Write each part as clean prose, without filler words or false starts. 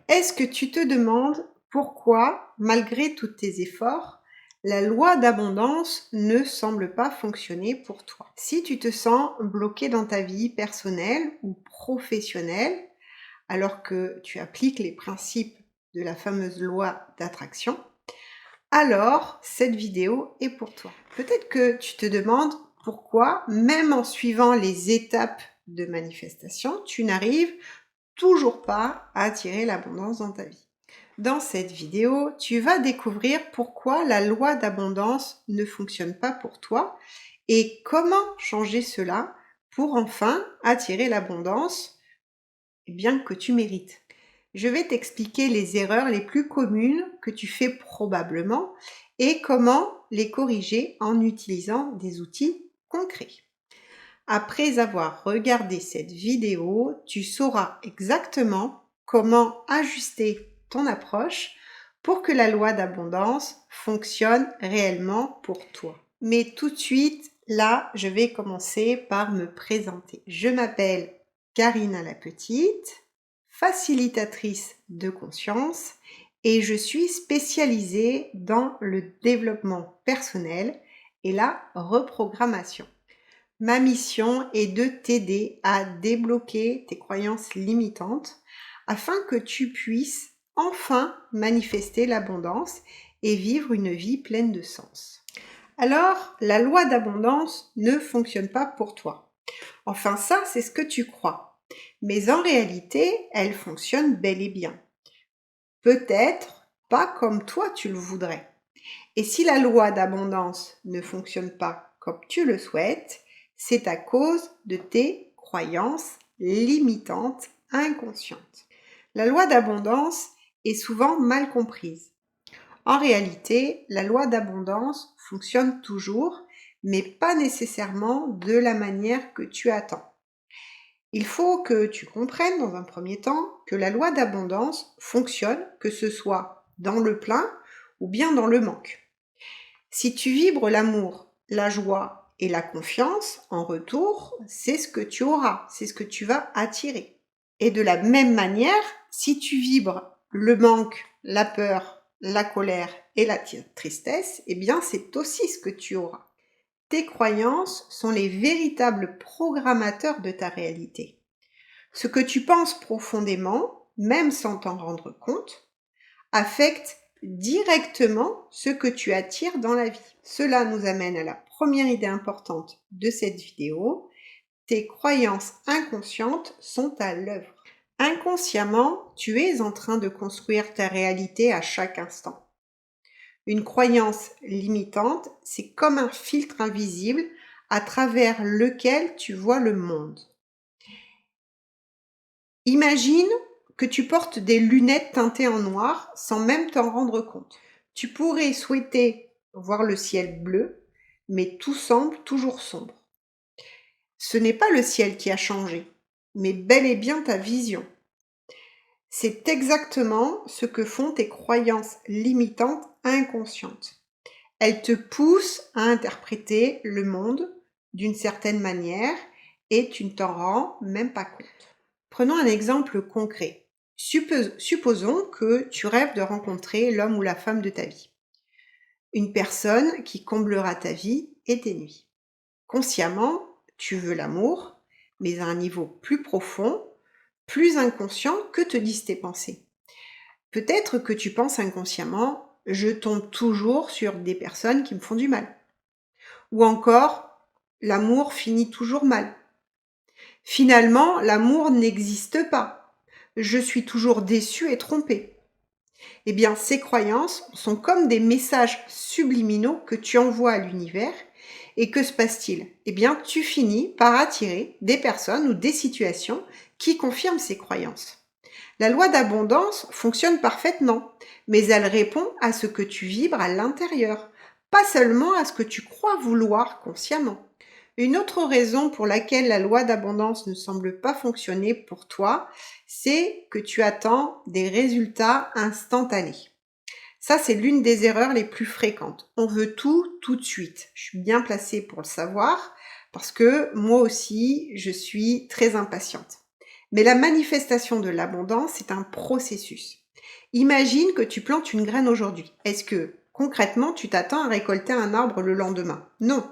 Est-ce que tu te demandes pourquoi, malgré tous tes efforts, la loi d'abondance ne semble pas fonctionner pour toi? Si tu te sens bloqué dans ta vie personnelle ou professionnelle, alors que tu appliques les principes de la fameuse loi d'attraction, alors cette vidéo est pour toi. Peut-être que tu te demandes pourquoi, même en suivant les étapes de manifestation, tu n'arrives toujours pas à attirer l'abondance dans ta vie. Dans cette vidéo, tu vas découvrir pourquoi la loi d'abondance ne fonctionne pas pour toi et comment changer cela pour enfin attirer l'abondance bien que tu mérites. Je vais t'expliquer les erreurs les plus communes que tu fais probablement et comment les corriger en utilisant des outils concrets. Après avoir regardé cette vidéo, tu sauras exactement comment ajuster ton approche pour que la loi d'abondance fonctionne réellement pour toi. Mais tout de suite, là, je vais commencer par me présenter. Je m'appelle Karina la Petite, facilitatrice de conscience, et je suis spécialisée dans le développement personnel et la reprogrammation. Ma mission est de t'aider à débloquer tes croyances limitantes afin que tu puisses enfin manifester l'abondance et vivre une vie pleine de sens. Alors, la loi d'abondance ne fonctionne pas pour toi. Enfin, ça, c'est ce que tu crois. Mais en réalité, elle fonctionne bel et bien. Peut-être pas comme toi tu le voudrais. Et si la loi d'abondance ne fonctionne pas comme tu le souhaites, c'est à cause de tes croyances limitantes inconscientes. La loi d'abondance est souvent mal comprise. En réalité, la loi d'abondance fonctionne toujours, mais pas nécessairement de la manière que tu attends. Il faut que tu comprennes dans un premier temps que la loi d'abondance fonctionne, que ce soit dans le plein ou bien dans le manque. Si tu vibres l'amour, la joie et la confiance, en retour, c'est ce que tu auras, c'est ce que tu vas attirer. Et de la même manière, si tu vibres le manque, la peur, la colère et la tristesse, eh bien c'est aussi ce que tu auras. Tes croyances sont les véritables programmateurs de ta réalité. Ce que tu penses profondément, même sans t'en rendre compte, affecte directement ce que tu attires dans la vie. Cela nous amène à la première idée importante de cette vidéo. Tes croyances inconscientes sont à l'œuvre. Inconsciemment, tu es en train de construire ta réalité à chaque instant. Une croyance limitante, c'est comme un filtre invisible à travers lequel tu vois le monde. Imagine que tu portes des lunettes teintées en noir sans même t'en rendre compte. Tu pourrais souhaiter voir le ciel bleu, mais tout semble toujours sombre. Ce n'est pas le ciel qui a changé, mais bel et bien ta vision. C'est exactement ce que font tes croyances limitantes inconscientes. Elles te poussent à interpréter le monde d'une certaine manière et tu ne t'en rends même pas compte. Prenons un exemple concret. Supposons que tu rêves de rencontrer l'homme ou la femme de ta vie. Une personne qui comblera ta vie et tes nuits. Consciemment, tu veux l'amour, mais à un niveau plus profond, plus inconscient que te disent tes pensées. Peut-être que tu penses inconsciemment, je tombe toujours sur des personnes qui me font du mal. Ou encore, l'amour finit toujours mal. Finalement, l'amour n'existe pas. Je suis toujours déçue et trompée. Eh bien, ces croyances sont comme des messages subliminaux que tu envoies à l'univers. Et que se passe-t-il? Eh bien, tu finis par attirer des personnes ou des situations qui confirment ces croyances. La loi d'abondance fonctionne parfaitement, mais elle répond à ce que tu vibres à l'intérieur, pas seulement à ce que tu crois vouloir consciemment. Une autre raison pour laquelle la loi d'abondance ne semble pas fonctionner pour toi, c'est que tu attends des résultats instantanés. Ça, c'est l'une des erreurs les plus fréquentes. On veut tout de suite. Je suis bien placée pour le savoir parce que moi aussi, je suis très impatiente. Mais la manifestation de l'abondance est un processus. Imagine que tu plantes une graine aujourd'hui. Est-ce que concrètement tu t'attends à récolter un arbre le lendemain? Non.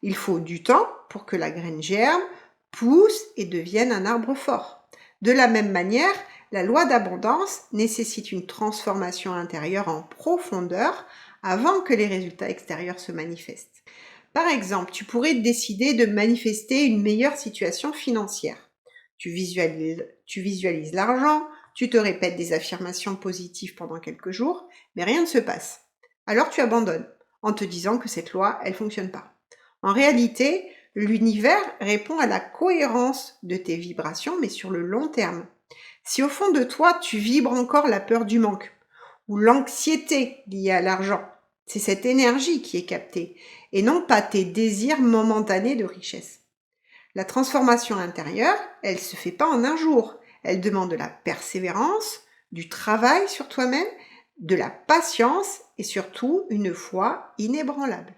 Il faut du temps pour que la graine germe, pousse et devienne un arbre fort. De la même manière, la loi d'abondance nécessite une transformation intérieure en profondeur avant que les résultats extérieurs se manifestent. Par exemple, tu pourrais décider de manifester une meilleure situation financière. Tu visualises l'argent, tu te répètes des affirmations positives pendant quelques jours, mais rien ne se passe. Alors tu abandonnes, en te disant que cette loi, elle fonctionne pas. En réalité, l'univers répond à la cohérence de tes vibrations, mais sur le long terme. Si au fond de toi, tu vibres encore la peur du manque ou l'anxiété liée à l'argent, c'est cette énergie qui est captée et non pas tes désirs momentanés de richesse. La transformation intérieure, elle se fait pas en un jour. Elle demande de la persévérance, du travail sur toi-même, de la patience et surtout une foi inébranlable.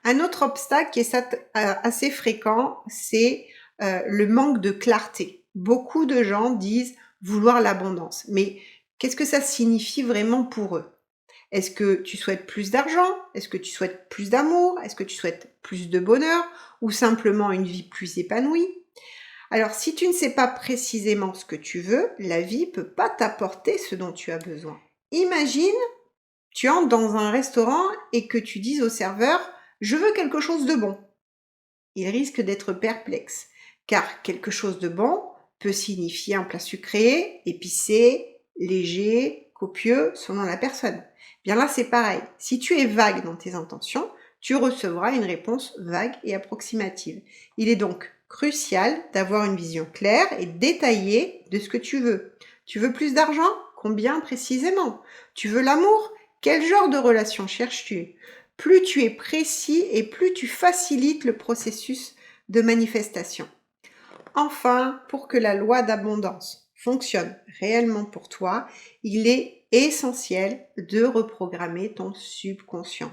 Un autre obstacle qui est assez fréquent, c'est le manque de clarté. Beaucoup de gens disent vouloir l'abondance, mais qu'est-ce que ça signifie vraiment pour eux? Est-ce que tu souhaites plus d'argent? Est-ce que tu souhaites plus d'amour? Est-ce que tu souhaites plus de bonheur? Ou simplement une vie plus épanouie? Alors, si tu ne sais pas précisément ce que tu veux, la vie peut pas t'apporter ce dont tu as besoin. Imagine, tu entres dans un restaurant et que tu dises au serveur « Je veux quelque chose de bon ». Il risque d'être perplexe, car quelque chose de bon peut signifier un plat sucré, épicé, léger, copieux, selon la personne. Bien là, c'est pareil. Si tu es vague dans tes intentions, tu recevras une réponse vague et approximative. Il est donc crucial d'avoir une vision claire et détaillée de ce que tu veux. Tu veux plus d'argent? Combien précisément? Tu veux l'amour? Quel genre de relation cherches-tu? Plus tu es précis et plus tu facilites le processus de manifestation. Enfin, pour que la loi d'abondance fonctionne réellement pour toi, il est essentiel de reprogrammer ton subconscient.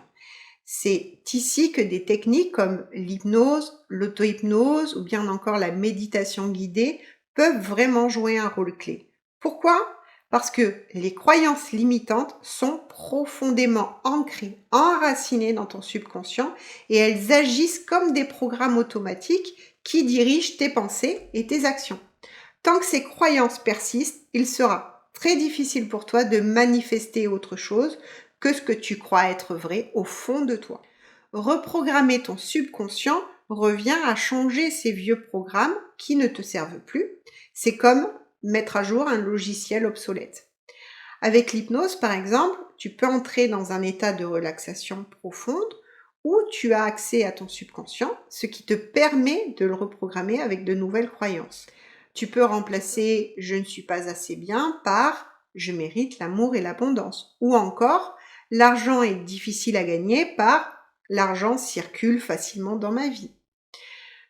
C'est ici que des techniques comme l'hypnose, l'auto-hypnose ou bien encore la méditation guidée peuvent vraiment jouer un rôle clé. Pourquoi? Parce que les croyances limitantes sont profondément ancrées, enracinées dans ton subconscient et elles agissent comme des programmes automatiques qui dirigent tes pensées et tes actions. Tant que ces croyances persistent, il sera très difficile pour toi de manifester autre chose que ce que tu crois être vrai au fond de toi. Reprogrammer ton subconscient revient à changer ces vieux programmes qui ne te servent plus. C'est comme mettre à jour un logiciel obsolète. Avec l'hypnose, par exemple, tu peux entrer dans un état de relaxation profonde où tu as accès à ton subconscient, ce qui te permet de le reprogrammer avec de nouvelles croyances. Tu peux remplacer « je ne suis pas assez bien » par « je mérite l'amour et l'abondance » ou encore « l'argent est difficile à gagner » par « l'argent circule facilement dans ma vie ».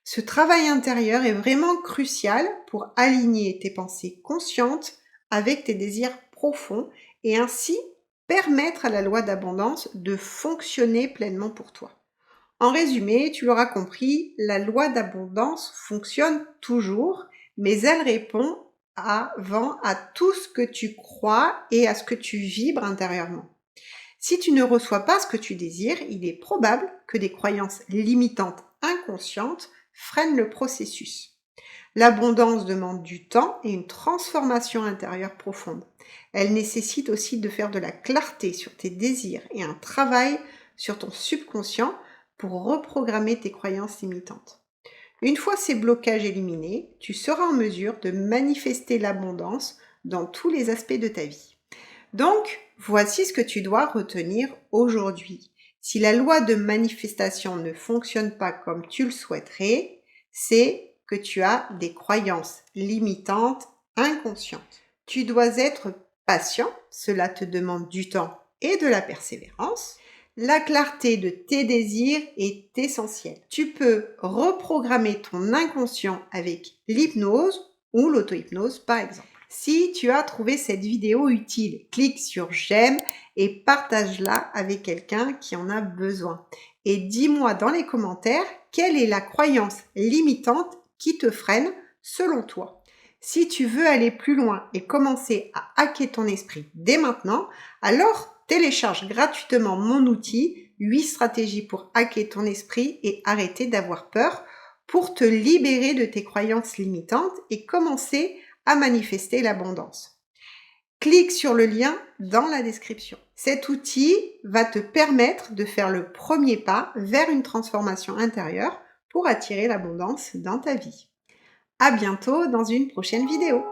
Ce travail intérieur est vraiment crucial pour aligner tes pensées conscientes avec tes désirs profonds et ainsi permettre à la loi d'abondance de fonctionner pleinement pour toi. En résumé, tu l'auras compris, la loi d'abondance fonctionne toujours, mais elle répond avant à tout ce que tu crois et à ce que tu vibres intérieurement. Si tu ne reçois pas ce que tu désires, il est probable que des croyances limitantes inconscientes freinent le processus. L'abondance demande du temps et une transformation intérieure profonde. Elle nécessite aussi de faire de la clarté sur tes désirs et un travail sur ton subconscient pour reprogrammer tes croyances limitantes. Une fois ces blocages éliminés, tu seras en mesure de manifester l'abondance dans tous les aspects de ta vie. Donc, voici ce que tu dois retenir aujourd'hui. Si la loi de manifestation ne fonctionne pas comme tu le souhaiterais, c'est que tu as des croyances limitantes inconscientes. Tu dois être patient, cela te demande du temps et de la persévérance. La clarté de tes désirs est essentielle. Tu peux reprogrammer ton inconscient avec l'hypnose ou l'auto-hypnose par exemple. Si tu as trouvé cette vidéo utile, clique sur j'aime et partage-la avec quelqu'un qui en a besoin. Et dis-moi dans les commentaires quelle est la croyance limitante qui te freine selon toi. Si tu veux aller plus loin et commencer à hacker ton esprit dès maintenant, alors télécharge gratuitement mon outil 8 stratégies pour hacker ton esprit et arrêter d'avoir peur pour te libérer de tes croyances limitantes et commencer à manifester l'abondance. Clique sur le lien dans la description. Cet outil va te permettre de faire le premier pas vers une transformation intérieure pour attirer l'abondance dans ta vie. À bientôt dans une prochaine vidéo.